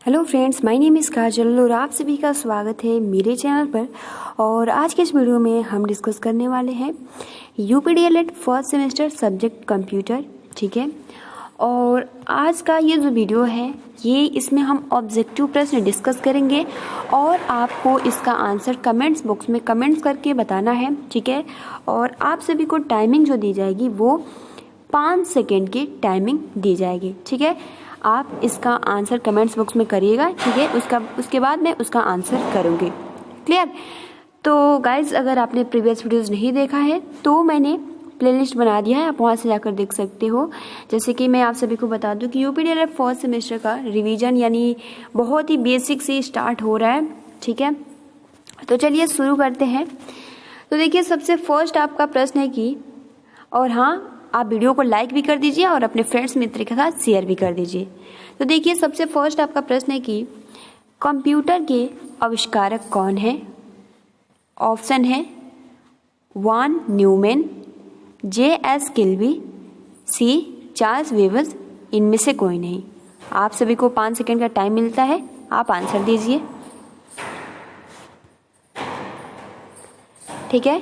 Hello friends, my name is Kajal और आप सभी का स्वागत है मेरे चैनल पर। और आज के इस वीडियो में हम डिस्कस करने वाले हैं यूपीडीएलएड फर्स्ट सेमेस्टर सब्जेक्ट कंप्यूटर। ठीक है, और आज का ये जो वीडियो है इसमें हम ऑब्जेक्टिव प्रश्न डिस्कस करेंगे और आपको इसका आंसर कमेंट्स बॉक्स में कमेंट्स करके बताना है। ठीक है, और आप सभी को टाइमिंग जो दी जाएगी वो 5 सेकेंड की टाइमिंग दी जाएगी। ठीक है, आप इसका आंसर कमेंट्स बॉक्स में करिएगा। ठीक है, उसके बाद मैं उसका आंसर करूँगी। क्लियर? तो गाइज, अगर आपने प्रीवियस वीडियोस नहीं देखा है तो मैंने प्लेलिस्ट बना दिया है, आप वहाँ से जाकर देख सकते हो। जैसे कि मैं आप सभी को बता दूं कि यूपीडीएलएड फर्स्ट सेमेस्टर का रिवीजन यानी बहुत ही बेसिक से स्टार्ट हो रहा है। ठीक है, तो चलिए शुरू करते हैं। तो देखिए, सबसे फर्स्ट आपका प्रश्न है कि, और हाँ, आप वीडियो को लाइक भी कर दीजिए और अपने फ्रेंड्स मित्र के साथ शेयर भी कर दीजिए। तो देखिए, सबसे फर्स्ट आपका प्रश्न है कि कंप्यूटर के आविष्कारक कौन है? ऑप्शन है von Neumann, J.S. Kilby, C Charles Babbage, इनमें से कोई नहीं। आप सभी को 5 सेकंड का टाइम मिलता है, आप आंसर दीजिए। ठीक है,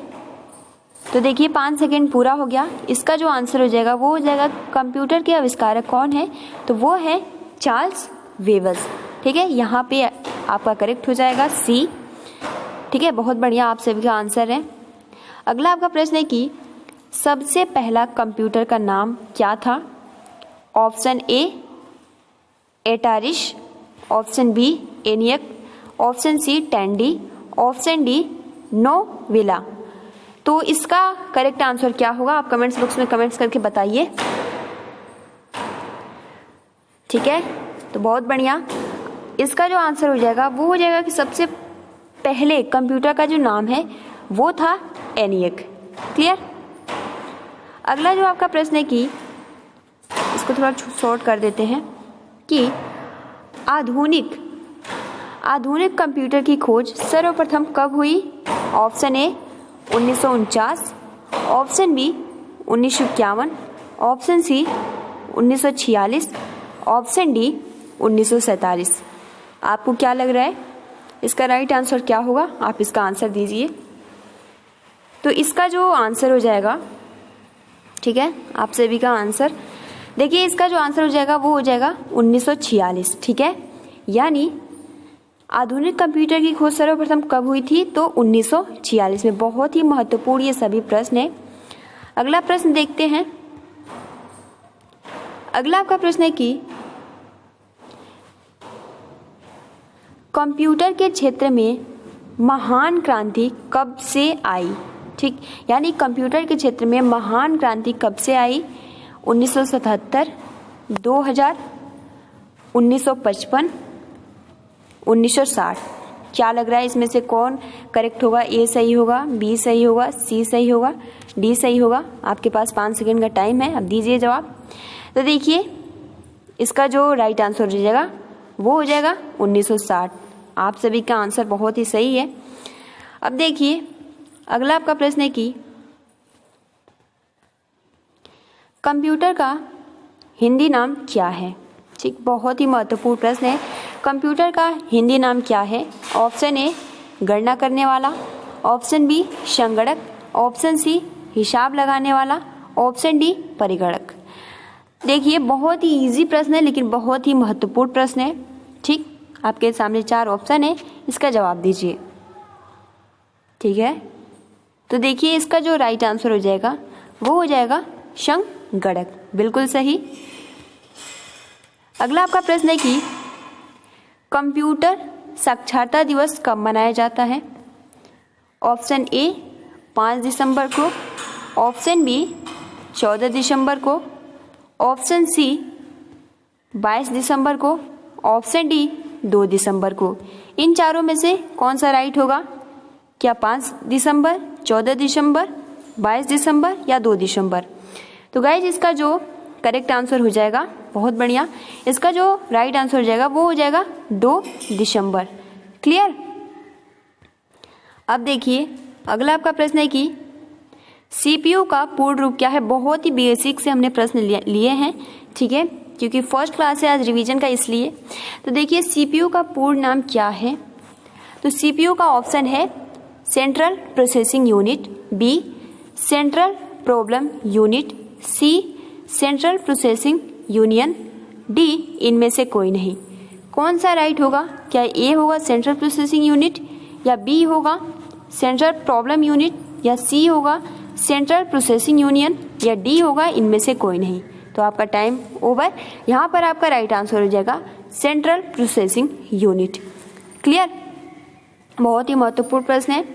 तो देखिए 5 सेकंड पूरा हो गया। इसका जो आंसर हो जाएगा वो हो जाएगा कंप्यूटर के आविष्कारक कौन है, तो वो है चार्ल्स वेबज। ठीक है, यहाँ पे आपका करेक्ट हो जाएगा सी। ठीक है, बहुत बढ़िया, आप सभी का आंसर है। अगला आपका प्रश्न है कि सबसे पहला कंप्यूटर का नाम क्या था? ऑप्शन ए एटारिश, option B ENIAC, option C टेंडी, ऑप्शन डी नोवेला। तो इसका करेक्ट आंसर क्या होगा? आप कमेंट्स बॉक्स में कमेंट्स करके बताइए। ठीक है, तो बहुत बढ़िया, इसका जो आंसर हो जाएगा वो हो जाएगा कि सबसे पहले कंप्यूटर का जो नाम है वो था एनियक। क्लियर? अगला जो आपका प्रश्न है कि, इसको थोड़ा शॉर्ट कर देते हैं, कि आधुनिक कंप्यूटर की खोज सर्वप्रथम कब हुई? Option A 1949, option B 1951, option C 1946, option D 1947। आपको क्या लग रहा है इसका राइट आंसर क्या होगा? आप इसका आंसर दीजिए। तो इसका जो आंसर हो जाएगा, ठीक है, आप सभी का आंसर देखिए, इसका जो आंसर हो जाएगा वो हो जाएगा 1946। ठीक है, यानी आधुनिक कंप्यूटर की खोज सर्वप्रथम कब हुई थी? तो 1946 में। बहुत ही महत्वपूर्ण ये सभी प्रश्न है। अगला प्रश्न देखते हैं। अगला आपका प्रश्न है कि कंप्यूटर के क्षेत्र में महान क्रांति कब से आई? ठीक, यानी कंप्यूटर के क्षेत्र में महान क्रांति कब से आई? 1977, 2000, 1955, 1960। क्या लग रहा है इसमें से कौन करेक्ट होगा? ए सही होगा, बी सही होगा, सी सही होगा, डी सही होगा? आपके पास 5 सेकंड का टाइम है, अब दीजिए जवाब। तो देखिए, इसका जो राइट आंसर हो जाएगा वो हो जाएगा 1960। आप सभी का आंसर बहुत ही सही है। अब देखिए, अगला आपका प्रश्न है कि कंप्यूटर का हिंदी नाम क्या है? ठीक, बहुत ही महत्वपूर्ण प्रश्न है। कंप्यूटर का हिंदी नाम क्या है? ऑप्शन ए गणना करने वाला, ऑप्शन बी संगणक, ऑप्शन सी हिसाब लगाने वाला, ऑप्शन डी परिगणक। देखिए, बहुत ही इजी प्रश्न है लेकिन बहुत ही महत्वपूर्ण प्रश्न है। ठीक, आपके सामने 4 ऑप्शन है, इसका जवाब दीजिए। ठीक है, तो देखिए, इसका जो राइट आंसर हो जाएगा वो हो जाएगा संगणक। बिल्कुल सही। अगला आपका प्रश्न है कि कंप्यूटर साक्षरता दिवस कब मनाया जाता है? ऑप्शन ए 5 दिसंबर को, ऑप्शन बी 14 दिसंबर को, ऑप्शन सी 22 दिसंबर को, ऑप्शन डी 2 दिसंबर को। इन चारों में से कौन सा राइट होगा? क्या 5 दिसंबर, 14 दिसंबर, 22 दिसंबर या 2 दिसंबर? तो गाइज, इसका जो करेक्ट आंसर हो जाएगा, बहुत बढ़िया, इसका जो राइट आंसर हो जाएगा वो हो जाएगा 2 दिसंबर। क्लियर? अब देखिए, अगला आपका प्रश्न है कि सीपीयू का पूर्ण रूप क्या है? बहुत ही बेसिक से हमने प्रश्न लिए हैं। ठीक है, क्योंकि फर्स्ट क्लास है आज रिवीजन का, इसलिए। तो देखिए सीपीयू का पूर्ण नाम क्या है। तो सीपीयू का ऑप्शन है central processing unit, B central problem unit, C central processing union, D इनमें से कोई नहीं। कौन सा राइट होगा? क्या ए होगा सेंट्रल प्रोसेसिंग यूनिट, या बी होगा सेंट्रल प्रॉब्लम यूनिट, या सी होगा सेंट्रल प्रोसेसिंग यूनियन, या डी होगा इनमें से कोई नहीं। तो आपका टाइम ओवर। यहाँ पर आपका राइट आंसर हो जाएगा सेंट्रल प्रोसेसिंग यूनिट। क्लियर? बहुत ही महत्वपूर्ण प्रश्न है।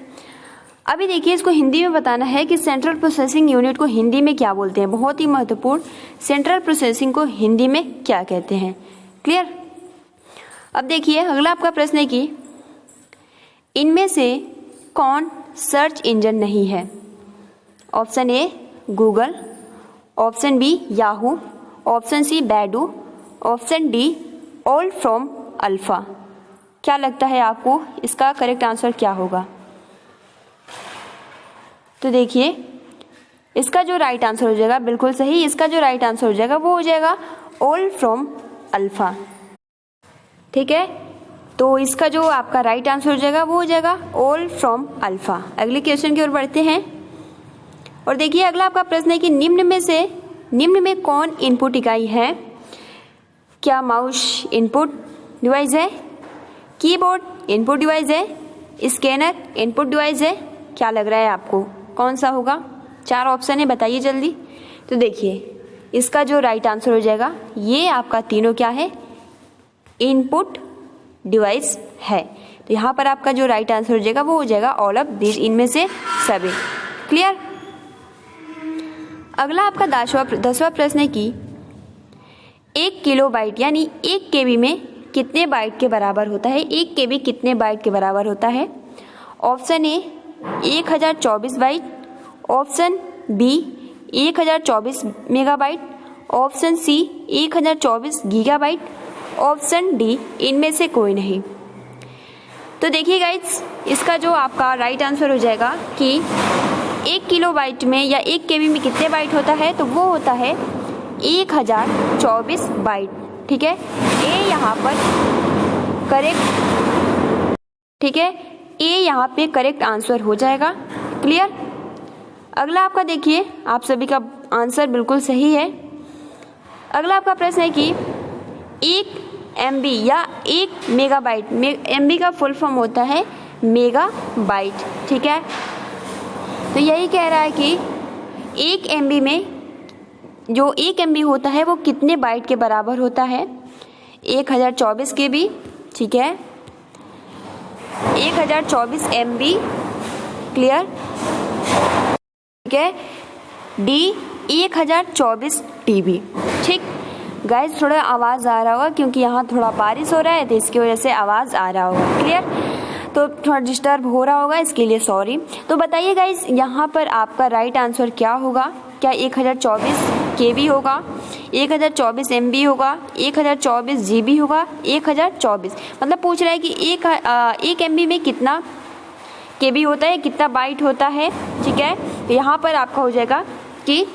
अभी देखिए इसको हिंदी में बताना है कि सेंट्रल प्रोसेसिंग यूनिट को हिंदी में क्या बोलते हैं। बहुत ही महत्वपूर्ण, सेंट्रल प्रोसेसिंग को हिंदी में क्या कहते हैं। क्लियर? अब देखिए अगला आपका प्रश्न है कि इनमें से कौन सर्च इंजन नहीं है। Option A Google, option B Yahoo, option C Baidu, option D all from alpha. क्या लगता है आपको इसका करेक्ट आंसर क्या होगा? तो देखिए इसका जो राइट आंसर हो जाएगा, बिल्कुल सही, इसका जो राइट आंसर हो जाएगा वो हो जाएगा ऑल फ्रॉम अल्फा। ठीक है, तो इसका जो आपका राइट आंसर हो जाएगा वो हो जाएगा ऑल फ्रॉम अल्फा। अगले क्वेश्चन की ओर बढ़ते हैं और देखिए अगला आपका प्रश्न है कि निम्न में कौन इनपुट इकाई है। क्या माउस इनपुट डिवाइस है, कीबोर्ड इनपुट डिवाइस है, स्कैनर इनपुट डिवाइस है? क्या लग रहा है आपको कौन सा होगा? 4 ऑप्शन है, बताइए जल्दी। तो देखिए इसका जो राइट आंसर हो जाएगा ये आपका तीनों क्या है, इनपुट डिवाइस है। तो यहाँ पर आपका जो राइट आंसर हो जाएगा वो हो जाएगा ऑल ऑफ दिस, इनमें से सभी। क्लियर? अगला आपका 10वां प्रश्न है कि 1 किलोबाइट यानी 1 केबी में कितने बाइट के बराबर होता है। 1 केबी कितने बाइट के बराबर होता है? Option A 1024 byte, option B 1024 megabyte, option C 1024 gigabyte, option D इनमें से कोई नहीं। तो देखिए गाइस इसका जो आपका राइट आंसर हो जाएगा कि 1 किलोबाइट में या 1 केबी में कितने बाइट होता है, तो वो होता है 1024 बाइट। ठीक है, ए यहाँ पर करेक्ट, ठीक है, ए यहाँ पे करेक्ट आंसर हो जाएगा। क्लियर? अगला आपका देखिए आप सभी का आंसर बिल्कुल सही है। अगला आपका प्रश्न है कि 1 MB या 1 मेगाबाइट, MB का फुल फॉर्म होता है मेगाबाइट। ठीक है, तो यही कह रहा है कि 1 MB में जो 1 MB होता है वो कितने बाइट के बराबर होता है। 1024 KB, ठीक है, 1024 MB। क्लियर? ठीक है, डी 1024 TB। ठीक गाइस, थोड़ा आवाज़ आ रहा होगा क्योंकि यहाँ थोड़ा बारिश हो रहा है तो इसकी वजह से आवाज़ आ रहा होगा। क्लियर? तो थोड़ा डिस्टर्ब हो रहा होगा, इसके लिए सॉरी। तो बताइए गाइस यहाँ पर आपका राइट आंसर क्या होगा। क्या 1024 KB होगा, 1024 MB होगा, 1024 GB होगा, 1024? मतलब पूछ रहा है कि 1 MB में कितना KB होता है, कितना बाइट होता है। ठीक है, तो यहाँ पर आपका हो जाएगा कि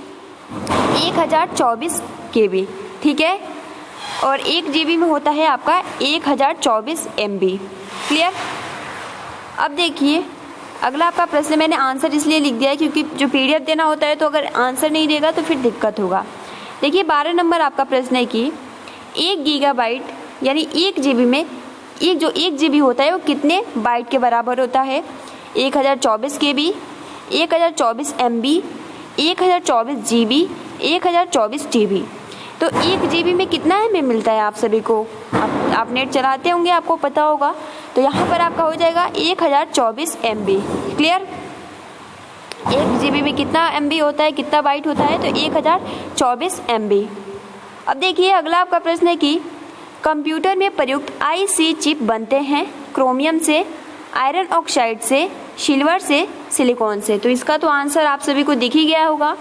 1024 KB। ठीक है, और 1 GB में होता है आपका 1024 MB। क्लियर? अब देखिए अगला आपका प्रश्न, मैंने आंसर इसलिए लिख दिया है क्योंकि जो PDF देना होता है तो अगर आंसर नहीं देगा तो फिर दिक्कत होगा। देखिए 12 नंबर आपका प्रश्न है कि 1 गीगाबाइट यानी 1 GB में जो 1 GB होता है वो कितने बाइट के बराबर होता है। 1024 KB, 1024 MB, 1024 GB, 1024 TB। तो 1 GB में कितना MB मिलता है आप सभी को? आप नेट चलाते होंगे, आपको पता होगा। तो यहाँ पर आपका हो जाएगा 1024 MB। क्लियर? 1 GB में कितना MB होता है, कितना बाइट होता है? तो 1024 MB। अब देखिए अगला आपका प्रश्न है कि कंप्यूटर में प्रयुक्त IC चिप बनते हैं क्रोमियम से, आयरन ऑक्साइड से, सिल्वर से, सिलिकॉन से। तो इसका तो आंसर आप सभी को दिख ही गया होगा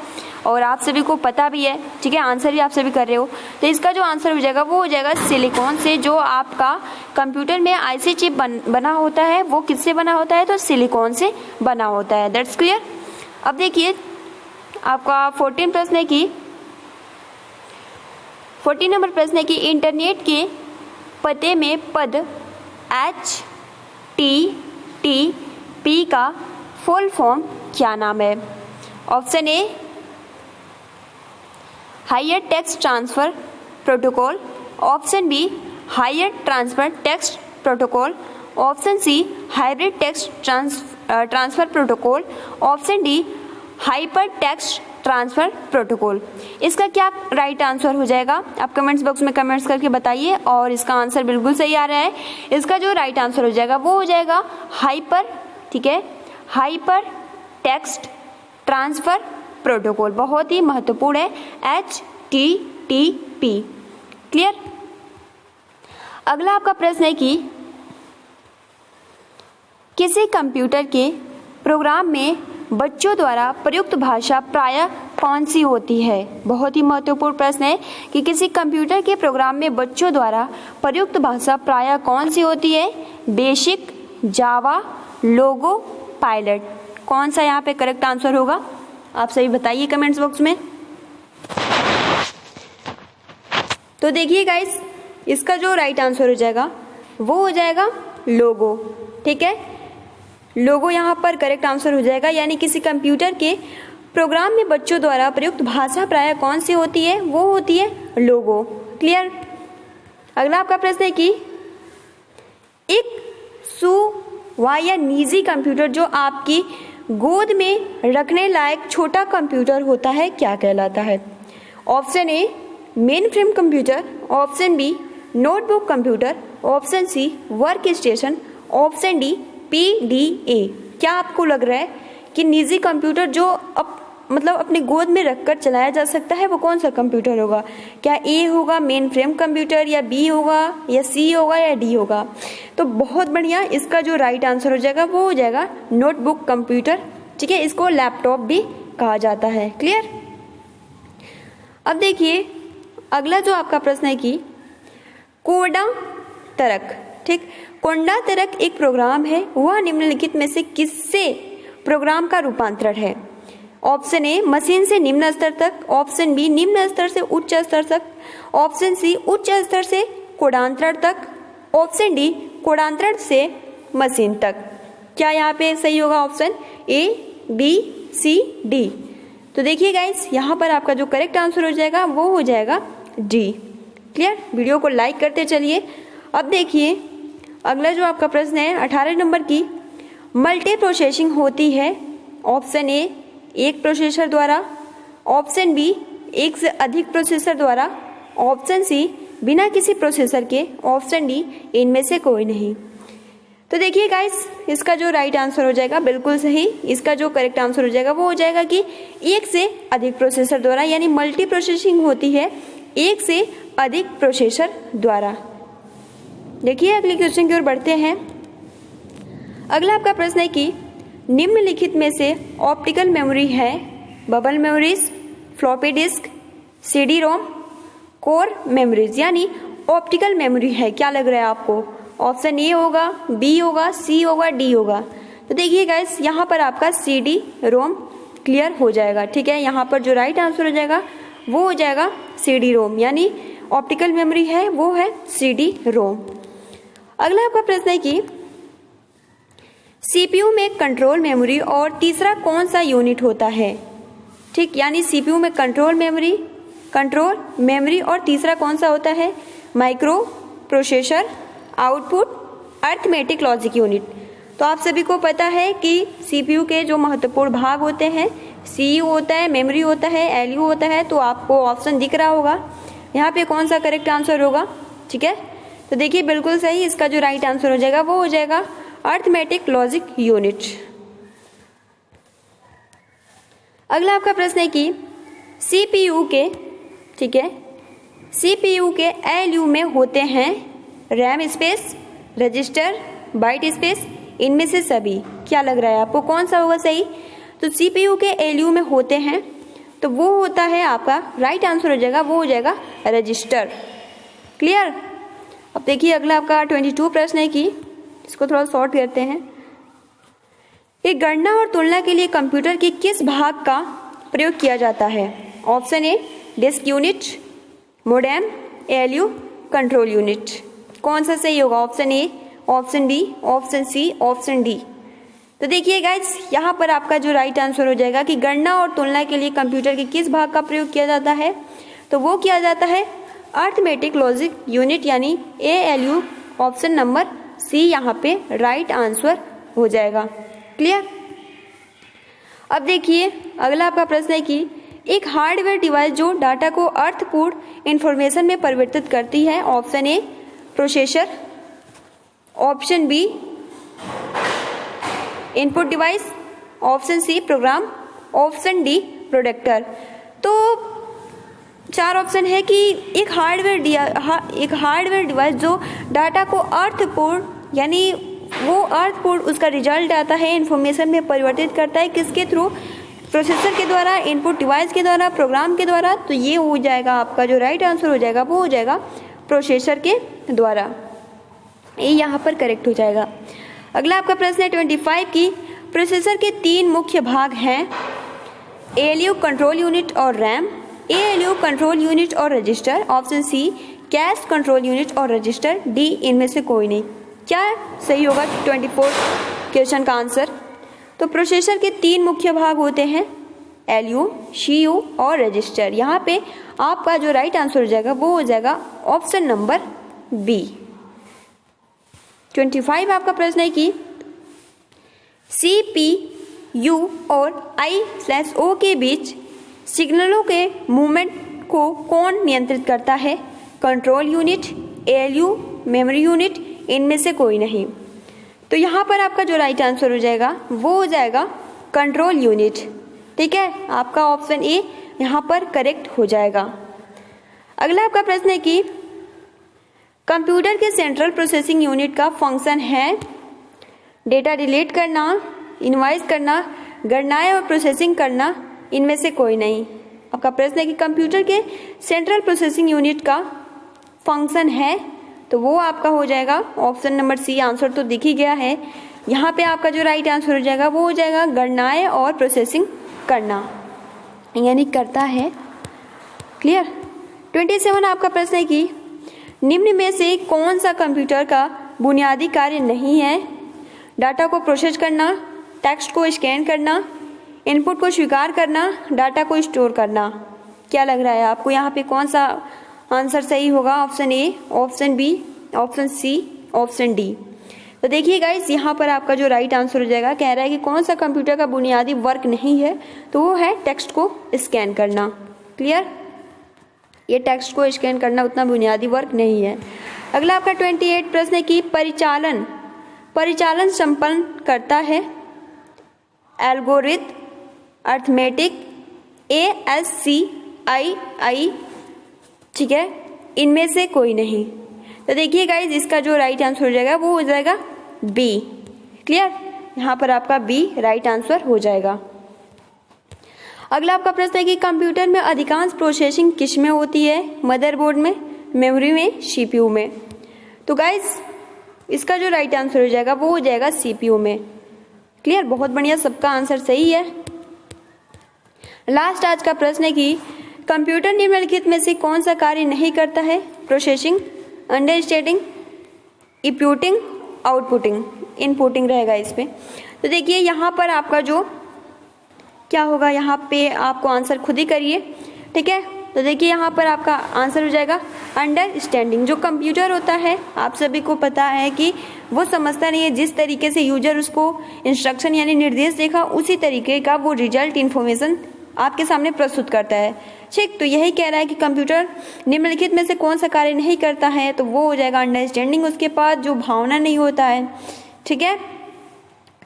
और आप सभी को पता भी है। ठीक है, आंसर भी आप सभी कर रहे हो। तो इसका जो आंसर हो जाएगा वो हो जाएगा सिलिकॉन से। जो आपका कंप्यूटर में IC चिप बना होता है वो किससे बना होता है? तो सिलिकॉन से बना होता है। That's clear? अब देखिए आपका 14 प्रश्न है कि 14 नंबर प्रश्न है कि इंटरनेट के पते में पद HTTP का फुल फॉर्म क्या नाम है? Option A higher text transfer protocol, option B higher transfer text protocol, option C hybrid text transfer protocol, option D hyper text transfer protocol. इसका क्या राइट आंसर हो जाएगा? आप कमेंट्स बॉक्स में कमेंट्स करके बताइए और इसका आंसर बिल्कुल सही आ रहा है। इसका जो राइट आंसर हो जाएगा वो हो जाएगा हाइपर, ठीक है, हाइपर टेक्स्ट ट्रांसफर प्रोटोकॉल। बहुत ही महत्वपूर्ण है HTTP। क्लियर? अगला आपका प्रश्न है कि किसी कंप्यूटर के प्रोग्राम में बच्चों द्वारा प्रयुक्त भाषा प्रायः कौन सी होती है? बहुत ही महत्वपूर्ण प्रश्न है कि किसी कंप्यूटर के प्रोग्राम में बच्चों द्वारा प्रयुक्त भाषा प्रायः कौन सी होती है? बेसिक, जावा, लोगो, पायलट। कौन सा यहाँ पे करेक्ट आंसर होगा? आप सही बताइए कमेंट्स बॉक्स में। तो देखिए गाइस, इसका जो राइट आंसर हो जाएगा वो हो जाएगा लोगो। ठीक है, लोगो यहाँ पर करेक्ट आंसर हो जाएगा। यानी किसी कंप्यूटर के प्रोग्राम में बच्चों द्वारा प्रयुक्त भाषा प्रायः कौन सी होती है? वो होती है लोगो। क्लियर? अगला आपका प्रश्न है कि एक सुवा या निजी कंप्यूटर जो आपकी गोद में रखने लायक छोटा कंप्यूटर होता है क्या कहलाता है? Option A main frame computer, option B notebook computer, option C work station, option D PDA। क्या आपको लग रहा है कि निजी कंप्यूटर जो मतलब अपने गोद में रखकर चलाया जा सकता है वो कौन सा कंप्यूटर होगा? क्या ए होगा मेन फ्रेम कंप्यूटर, या बी होगा, या सी होगा, या डी होगा? तो बहुत बढ़िया, इसका जो राइट आंसर हो जाएगा वो हो जाएगा नोटबुक कंप्यूटर। ठीक है, इसको लैपटॉप भी कहा जाता है। क्लियर? अब देखिए अगला जो आपका प्रश्न है कि कोडा तरक, ठीक, कोंडा तरक एक प्रोग्राम है, वह निम्नलिखित में से किससे प्रोग्राम का रूपांतरण है? ऑप्शन ए मशीन से निम्न स्तर तक, ऑप्शन बी निम्न स्तर से उच्च स्तर तक, ऑप्शन सी उच्च स्तर से कोडांतरण तक, ऑप्शन डी कोडांतरण से मशीन तक। क्या यहाँ पे सही होगा? Option A, B, C, D. तो देखिए गाइस, यहाँ पर आपका जो करेक्ट आंसर हो जाएगा वो हो जाएगा डी। क्लियर? वीडियो को लाइक करते चलिए। अब देखिए अगला जो आपका प्रश्न है 18 नंबर की, मल्टी प्रोसेसिंग होती है। ऑप्शन ए एक प्रोसेसर द्वारा, ऑप्शन बी एक से अधिक प्रोसेसर द्वारा, ऑप्शन सी बिना किसी प्रोसेसर के, ऑप्शन डी इनमें से कोई नहीं। तो देखिए गाइस, इसका जो राइट आंसर हो जाएगा बिल्कुल सही, इसका जो करेक्ट आंसर हो जाएगा वो हो जाएगा कि एक से अधिक प्रोसेसर द्वारा, यानी मल्टी प्रोसेसिंग होती है एक से अधिक प्रोसेसर द्वारा। देखिए अगले क्वेश्चन की ओर बढ़ते हैं। अगला आपका प्रश्न है कि निम्नलिखित में से ऑप्टिकल मेमोरी है bubble memories, floppy disk, CD रोम, कोर मेमोरीज। यानी ऑप्टिकल मेमोरी है, क्या लग रहा है आपको? ऑप्शन ए होगा, बी होगा, सी होगा, डी होगा? तो देखिए गाइस, यहाँ पर आपका CD रोम क्लियर हो जाएगा। ठीक है, यहाँ पर जो राइट आंसर हो जाएगा वो हो जाएगा CD रोम, यानी ऑप्टिकल मेमोरी है वो है CD रोम। अगला आपका प्रश्न है कि CPU में कंट्रोल मेमोरी और तीसरा कौन सा यूनिट होता है? ठीक, यानी CPU में कंट्रोल मेमोरी और तीसरा कौन सा होता है? Micro processor, output, arithmetic logic unit. तो आप सभी को पता है कि CPU के जो महत्वपूर्ण भाग होते हैं, CPU होता है, मेमोरी होता है, LU होता है। तो आपको ऑप्शन दिख रहा होगा यहाँ पे कौन सा करेक्ट आंसर होगा। ठीक है, तो देखिए बिल्कुल सही, इसका जो राइट आंसर हो जाएगा वो हो जाएगा अर्थमेटिक लॉजिक यूनिट। अगला आपका प्रश्न है कि CPU के, ठीक है, CPU के LU में होते हैं RAM space, register, byte space, इनमें से सभी। क्या लग रहा है आपको कौन सा होगा सही? तो CPU के LU में होते हैं तो वो होता है आपका राइट आंसर हो जाएगा वो हो जाएगा रजिस्टर। क्लियर? अब देखिए अगला आपका 22 प्रश्न है कि इसको थोड़ा शॉर्ट करते हैं। एक गणना और तुलना के लिए कंप्यूटर के किस भाग का प्रयोग किया जाता है? Option A disk unit, modem, ALU control unit. कौन सा सही होगा? Option A, option B, option C, option D. तो देखिए गाइज, यहाँ पर आपका जो राइट आंसर हो जाएगा कि गणना और तुलना के लिए कंप्यूटर के किस भाग का प्रयोग किया जाता है? तो वो किया जाता है अर्थमेटिक लॉजिक यूनिट यानी ALU। ऑप्शन नंबर सी यहाँ पे राइट आंसर हो जाएगा। क्लियर? अब देखिए अगला आपका प्रश्न है कि एक हार्डवेयर डिवाइस जो डाटा को अर्थपूर्ण इंफॉर्मेशन में परिवर्तित करती है। Option A processor, option B input device, option C program, option D productor. तो चार ऑप्शन है कि एक हार्डवेयर डिवाइस जो डाटा को अर्थपूर्ण यानी वो अर्थपूर्ण उसका रिजल्ट आता है इंफॉर्मेशन में परिवर्तित करता है किसके थ्रू? प्रोसेसर के द्वारा, इनपुट डिवाइस के द्वारा, प्रोग्राम के द्वारा। तो ये हो जाएगा आपका जो राइट आंसर हो जाएगा वो हो जाएगा प्रोसेसर के द्वारा। ये यहाँ पर करेक्ट हो जाएगा। अगला आपका प्रश्न है 25 की प्रोसेसर के तीन मुख्य भाग हैं ALU कंट्रोल यूनिट और रैम, ALU कंट्रोल यूनिट और register, option C cache control unit और रजिस्टर, डी इनमें से कोई नहीं। क्या सही होगा 24 क्वेश्चन का आंसर? तो प्रोसेसर के तीन मुख्य भाग होते हैं ALU, CPU और रजिस्टर। यहाँ पे आपका जो राइट आंसर हो जाएगा वो हो जाएगा ऑप्शन नंबर बी। 25 आपका प्रश्न है कि CPU और I/O के बीच सिग्नलों के मूवमेंट को कौन नियंत्रित करता है? Control unit, ALU, memory unit, इनमें से कोई नहीं। तो यहाँ पर आपका जो राइट आंसर हो जाएगा वो हो जाएगा कंट्रोल यूनिट। ठीक है, आपका ऑप्शन ए यहाँ पर करेक्ट हो जाएगा। अगला आपका प्रश्न है कि कंप्यूटर के सेंट्रल प्रोसेसिंग यूनिट का फंक्शन है डेटा डिलीट करना, इनवाइस करना, गणनाएं और प्रोसेसिंग करना, इनमें से कोई नहीं। आपका प्रश्न है कि कंप्यूटर के सेंट्रल प्रोसेसिंग यूनिट का फंक्शन है, तो वो आपका हो जाएगा ऑप्शन नंबर सी। आंसर तो दिख ही गया है। यहाँ पे आपका जो राइट आंसर हो जाएगा वो हो जाएगा गणनाएं और प्रोसेसिंग करना, यानी करता है। क्लियर? 27 आपका प्रश्न है कि निम्न में से कौन सा कंप्यूटर का बुनियादी कार्य नहीं है? डाटा को प्रोसेस करना, टेक्स्ट को स्कैन करना, इनपुट को स्वीकार करना, डाटा को स्टोर करना। क्या लग रहा है आपको यहाँ पे कौन सा आंसर सही होगा? Option A, option B, option C, option D. तो देखिए गाइस, यहाँ पर आपका जो राइट आंसर हो जाएगा कह रहा है कि कौन सा कंप्यूटर का बुनियादी वर्क नहीं है, तो वो है टेक्स्ट को स्कैन करना। क्लियर? ये टेक्स्ट को स्कैन करना उतना बुनियादी वर्क नहीं है। अगला आपका 28 प्रश्न है कि परिचालन संपन्न करता है एल्गोरिथम, अर्थमेटिक, ASCII, ठीक है, इनमें से कोई नहीं। तो देखिए गाइज, इसका जो राइट आंसर हो जाएगा वो हो जाएगा बी। क्लियर? यहाँ पर आपका बी राइट आंसर हो जाएगा। अगला आपका प्रश्न है कि कंप्यूटर में अधिकांश प्रोसेसिंग किस में होती है? मदरबोर्ड में, मेमोरी में, CPU में। तो गाइज, इसका जो राइट आंसर हो जाएगा वो हो जाएगा CPU में। क्लियर? बहुत बढ़िया, सबका आंसर सही है। लास्ट आज का प्रश्न है कि कंप्यूटर निम्नलिखित में से कौन सा कार्य नहीं करता है? Processing, understanding, inputting, outputting, inputting रहेगा इसमें। तो देखिए यहाँ पर आपका जो क्या होगा, यहाँ पे आपको आंसर खुद ही करिए। ठीक है, तो देखिए यहाँ पर आपका आंसर हो जाएगा अंडरस्टैंडिंग। जो कंप्यूटर होता है आप सभी को पता है कि वो समझता नहीं है, जिस तरीके से यूजर उसको इंस्ट्रक्शन यानी निर्देश देखा उसी तरीके का वो रिजल्ट इन्फॉर्मेशन आपके सामने प्रस्तुत करता है। ठीक, तो यही कह रहा है कि कंप्यूटर निम्नलिखित में से कौन सा कार्य नहीं करता है, तो वो हो जाएगा अंडरस्टैंडिंग। उसके पास जो भावना नहीं होता है। ठीक है,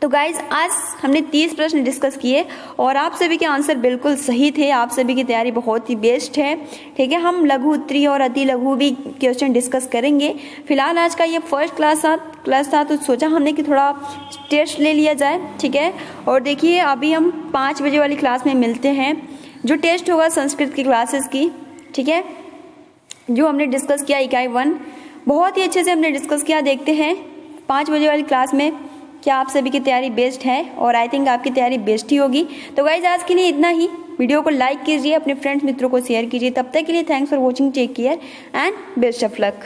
तो गाइज आज हमने 30 प्रश्न डिस्कस किए और आप सभी के आंसर बिल्कुल सही थे। आप सभी की तैयारी बहुत ही बेस्ट है। ठीक है, हम लघु उत्तरीय और अति लघु भी क्वेश्चन डिस्कस करेंगे। फिलहाल आज का ये फर्स्ट क्लास था, तो सोचा हमने कि थोड़ा टेस्ट ले लिया जाए। ठीक है, और देखिए अभी हम 5 बजे वाली क्लास में मिलते हैं, जो टेस्ट होगा संस्कृत की क्लासेस की। ठीक है, जो हमने डिस्कस किया इकाई 1 बहुत ही अच्छे से हमने डिस्कस किया। देखते हैं 5 बजे वाली क्लास में क्या आप सभी की तैयारी बेस्ट है, और आई थिंक आपकी तैयारी बेस्ट ही होगी। तो गाइज आज के लिए इतना ही। वीडियो को लाइक कीजिए, अपने फ्रेंड्स मित्रों को शेयर कीजिए। तब तक के लिए thanks for watching, take care and best of luck.